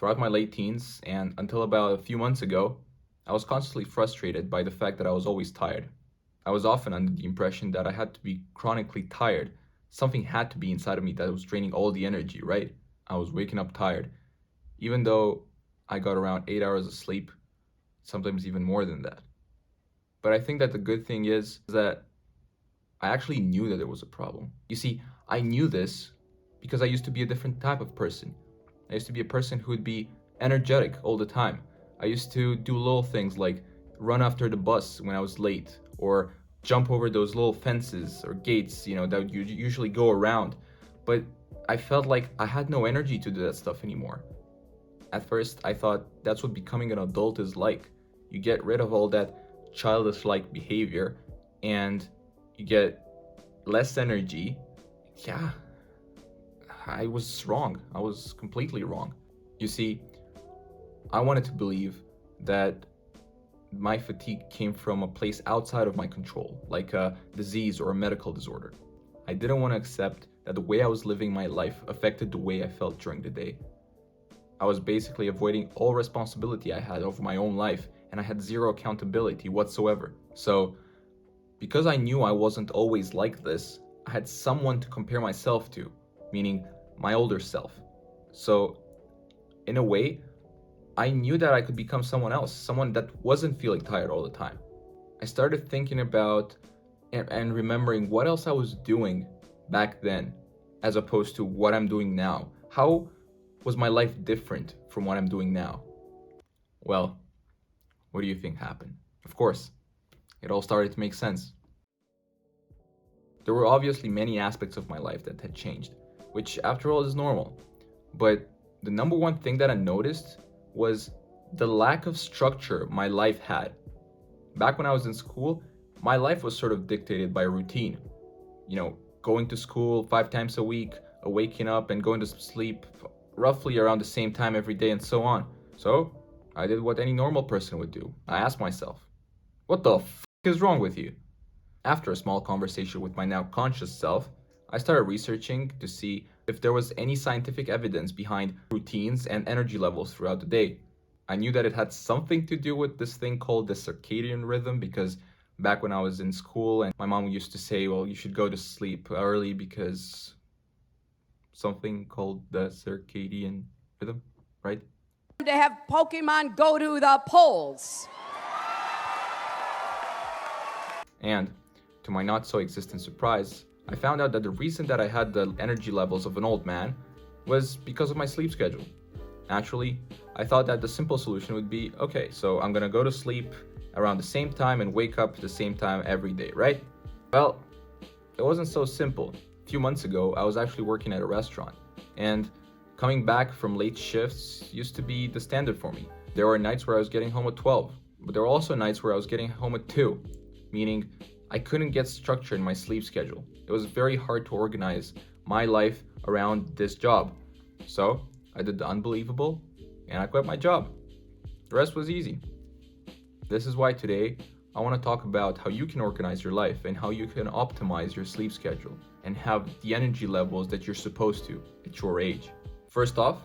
Throughout my late teens and until about a few months ago, I was constantly frustrated by the fact that I was always tired. I was often under the impression that I had to be chronically tired. Something had to be inside of me that was draining all the energy, right? I was waking up tired, even though I got around 8 hours of sleep, sometimes even more than that. But I think that the good thing is that I actually knew that there was a problem. You see, I knew this because I used to be a different type of person. I used to be a person who would be energetic all the time. I used to do little things like run after the bus when I was late, or jump over those little fences or gates, that you usually go around. But I felt like I had no energy to do that stuff anymore. At first, I thought that's what becoming an adult is like. You get rid of all that childish like behavior and you get less energy. Yeah, I was wrong. I was completely wrong. You see, I wanted to believe that my fatigue came from a place outside of my control, like a disease or a medical disorder. I didn't want to accept that the way I was living my life affected the way I felt during the day. I was basically avoiding all responsibility I had over my own life, and I had zero accountability whatsoever. So, because I knew I wasn't always like this, I had someone to compare myself to, meaning my older self. So, in a way, I knew that I could become someone else, someone that wasn't feeling tired all the time. I started thinking about and remembering what else I was doing back then as opposed to what I'm doing now. How was my life different from what I'm doing now? Well, what do you think happened? Of course, it all started to make sense. There were obviously many aspects of my life that had changed, which after all is normal. But the number one thing that I noticed was the lack of structure my life had. Back when I was in school, my life was sort of dictated by routine. Going to school 5 times a week, waking up and going to sleep roughly around the same time every day, and so on. So, I did what any normal person would do. I asked myself, what the f is wrong with you? After a small conversation with my now conscious self, I started researching to see if there was any scientific evidence behind routines and energy levels throughout the day. I knew that it had something to do with this thing called the circadian rhythm because back when I was in school and my mom used to say, well, you should go to sleep early because something called the circadian rhythm, right? To have Pokemon go to the polls. And to my not so existent surprise, I found out that the reason that I had the energy levels of an old man was because of my sleep schedule. Naturally, I thought that the simple solution would be, okay, so I'm gonna go to sleep around the same time and wake up at the same time every day, right? Well, it wasn't so simple. A few months ago, I was actually working at a restaurant, and coming back from late shifts used to be the standard for me. There were nights where I was getting home at 12, but there were also nights where I was getting home at 2, meaning I couldn't get structure in my sleep schedule. It was very hard to organize my life around this job. So I did the unbelievable and I quit my job. The rest was easy. This is why today I want to talk about how you can organize your life and how you can optimize your sleep schedule and have the energy levels that you're supposed to at your age. First off,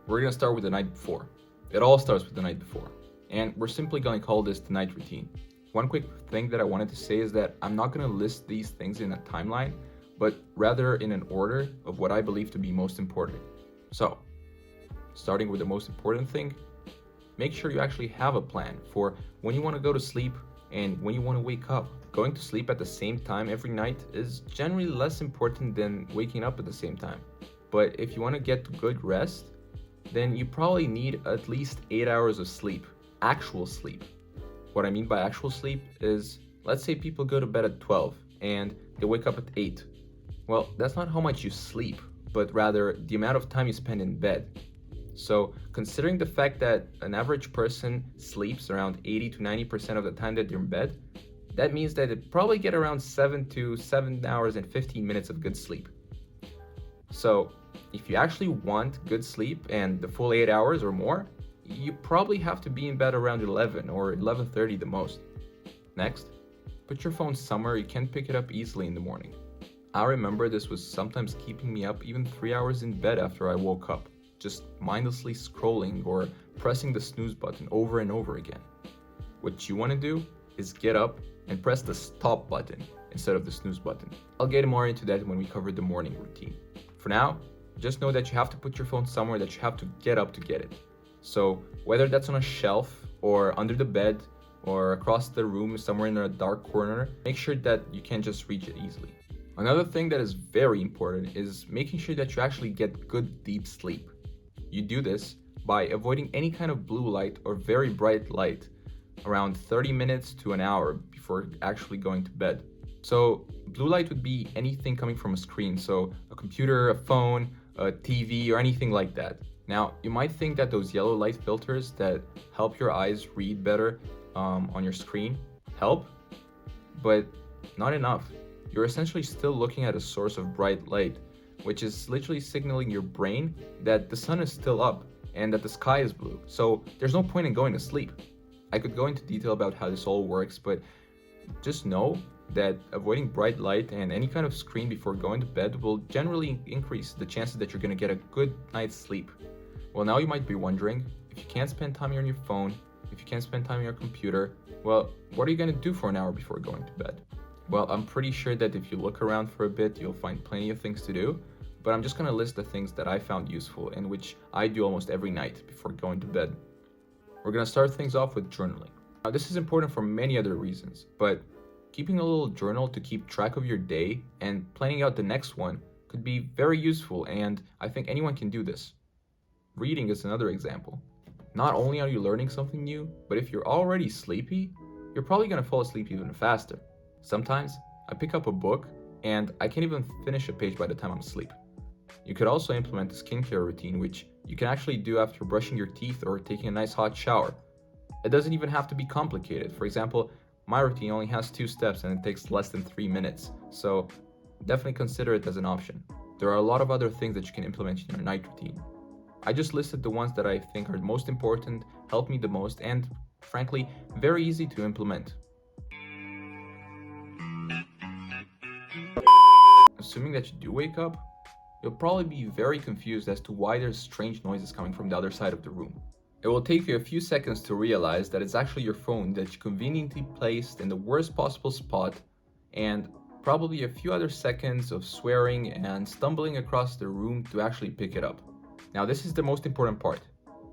we're going to start with the night before. It all starts with the night before. And we're simply going to call this the night routine. One quick thing that I wanted to say is that I'm not going to list these things in a timeline, but rather in an order of what I believe to be most important. So, starting with the most important thing, make sure you actually have a plan for when you want to go to sleep and when you want to wake up. Going to sleep at the same time every night is generally less important than waking up at the same time. But if you want to get good rest, then you probably need at least 8 hours of sleep, actual sleep. What I mean by actual sleep is, let's say people go to bed at 12 and they wake up at 8. Well, that's not how much you sleep, but rather the amount of time you spend in bed. So, considering the fact that an average person sleeps around 80 to 90% of the time that they're in bed, that means that they probably get around 7 to 7 hours and 15 minutes of good sleep. So, if you actually want good sleep and the full 8 hours or more, you probably have to be in bed around 11 or 11:30 the most. Next, put your phone somewhere you can't pick it up easily in the morning. I remember this was sometimes keeping me up even 3 hours in bed after I woke up. just mindlessly scrolling or pressing the snooze button over and over again. What you want to do is get up and press the stop button instead of the snooze button. I'll get more into that when we cover the morning routine. For now, just know that you have to put your phone somewhere that you have to get up to get it. So whether that's on a shelf or under the bed or across the room somewhere in a dark corner, make sure that you can just reach it easily. Another thing that is very important is making sure that you actually get good deep sleep. You do this by avoiding any kind of blue light or very bright light around 30 minutes to an hour before actually going to bed. So blue light would be anything coming from a screen, so a computer, a phone, a TV, or anything like that. Now, you might think that those yellow light filters that help your eyes read better on your screen help, but not enough. You're essentially still looking at a source of bright light, which is literally signaling your brain that the sun is still up and that the sky is blue. So there's no point in going to sleep. I could go into detail about how this all works, but just know that avoiding bright light and any kind of screen before going to bed will generally increase the chances that you're going to get a good night's sleep. Well, now you might be wondering, if you can't spend time on your phone, if you can't spend time on your computer, well, what are you going to do for an hour before going to bed? Well, I'm pretty sure that if you look around for a bit, you'll find plenty of things to do, but I'm just going to list the things that I found useful and which I do almost every night before going to bed. We're going to start things off with journaling. Now, this is important for many other reasons, but keeping a little journal to keep track of your day and planning out the next one could be very useful, and I think anyone can do this. Reading is another example. Not only are you learning something new, but if you're already sleepy, you're probably going to fall asleep even faster. Sometimes I pick up a book and I can't even finish a page by the time I'm asleep. You could also implement a skincare routine, which you can actually do after brushing your teeth or taking a nice hot shower. It doesn't even have to be complicated. For example, my routine only has 2 steps and it takes less than 3 minutes, so definitely consider it as an option. There are a lot of other things that you can implement in your night routine. I just listed the ones that I think are most important, help me the most, and frankly, very easy to implement. Assuming that you do wake up, you'll probably be very confused as to why there's strange noises coming from the other side of the room. It will take you a few seconds to realize that it's actually your phone that you conveniently placed in the worst possible spot, and probably a few other seconds of swearing and stumbling across the room to actually pick it up. Now, this is the most important part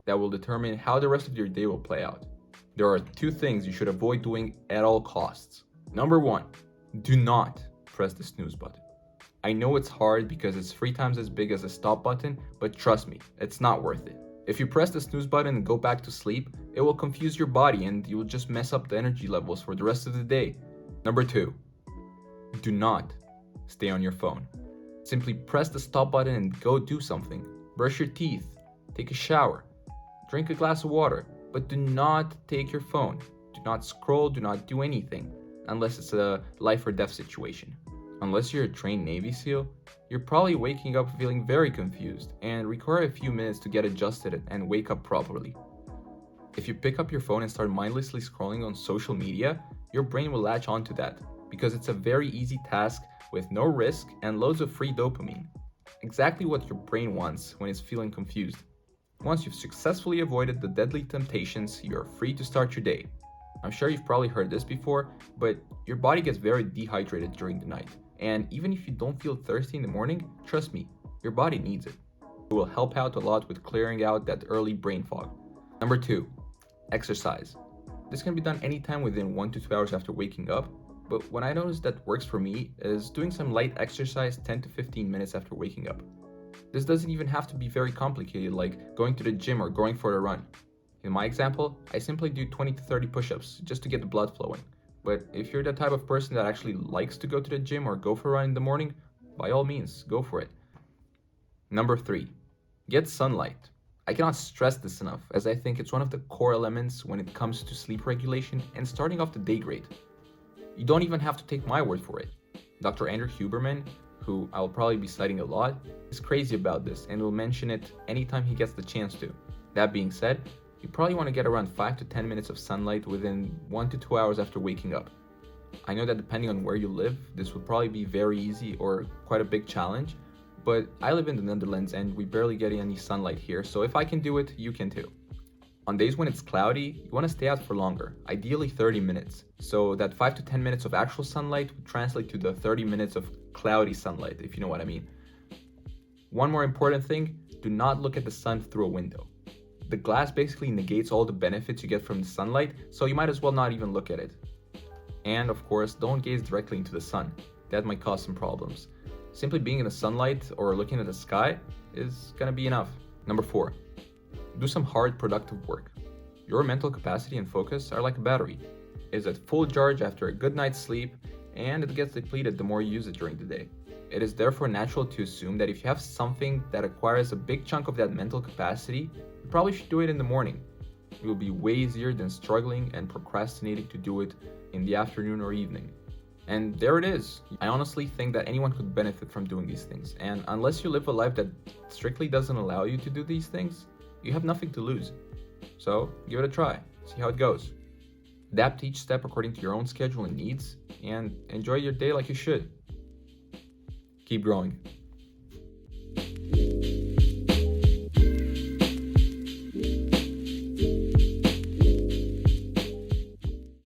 that will determine how the rest of your day will play out. There are 2 things you should avoid doing at all costs. Number 1, do not press the snooze button. I know it's hard because it's 3 times as big as a stop button, but trust me, it's not worth it. If you press the snooze button and go back to sleep, it will confuse your body and you will just mess up the energy levels for the rest of the day. Number 2, do not stay on your phone. Simply press the stop button and go do something. Brush your teeth, take a shower, drink a glass of water, but do not take your phone. Do not scroll, do not do anything, unless it's a life or death situation. Unless you're a trained Navy SEAL, you're probably waking up feeling very confused and require a few minutes to get adjusted and wake up properly. If you pick up your phone and start mindlessly scrolling on social media, your brain will latch onto that because it's a very easy task with no risk and loads of free dopamine. Exactly what your brain wants when it's feeling confused. Once you've successfully avoided the deadly temptations, you're free to start your day. I'm sure you've probably heard this before, but your body gets very dehydrated during the night. And even if you don't feel thirsty in the morning, trust me, your body needs it. It will help out a lot with clearing out that early brain fog. Number 2, exercise. This can be done anytime within 1 to 2 hours after waking up, but what I noticed that works for me is doing some light exercise 10 to 15 minutes after waking up. This doesn't even have to be very complicated, like going to the gym or going for a run. In my example, I simply do 20 to 30 push-ups just to get the blood flowing. But if you're the type of person that actually likes to go to the gym or go for a run in the morning, by all means, go for it. Number 3, get sunlight. I cannot stress this enough, as I think it's one of the core elements when it comes to sleep regulation and starting off the day great. You don't even have to take my word for it. Dr. Andrew Huberman, who I'll probably be citing a lot, is crazy about this and will mention it anytime he gets the chance to. That being said, you probably want to get around 5 to 10 minutes of sunlight within 1 to 2 hours after waking up. I know that depending on where you live, this will probably be very easy or quite a big challenge, but I live in the Netherlands and we barely get any sunlight here, so if I can do it, you can too. On days when it's cloudy, you want to stay out for longer, ideally 30 minutes, so that 5 to 10 minutes of actual sunlight would translate to the 30 minutes of cloudy sunlight, if you know what I mean. One more important thing, do not look at the sun through a window. The glass basically negates all the benefits you get from the sunlight, so you might as well not even look at it. And of course, don't gaze directly into the sun. That might cause some problems. Simply being in the sunlight or looking at the sky is gonna be enough. Number 4, do some hard, productive work. Your mental capacity and focus are like a battery. It is at full charge after a good night's sleep, and it gets depleted the more you use it during the day. It is therefore natural to assume that if you have something that acquires a big chunk of that mental capacity, you probably should do it in the morning. It will be way easier than struggling and procrastinating to do it in the afternoon or evening. And there it is. I honestly think that anyone could benefit from doing these things, and unless you live a life that strictly doesn't allow you to do these things, you have nothing to lose. So give it a try, see how it goes. Adapt each step according to your own schedule and needs, and enjoy your day like you should. Keep growing.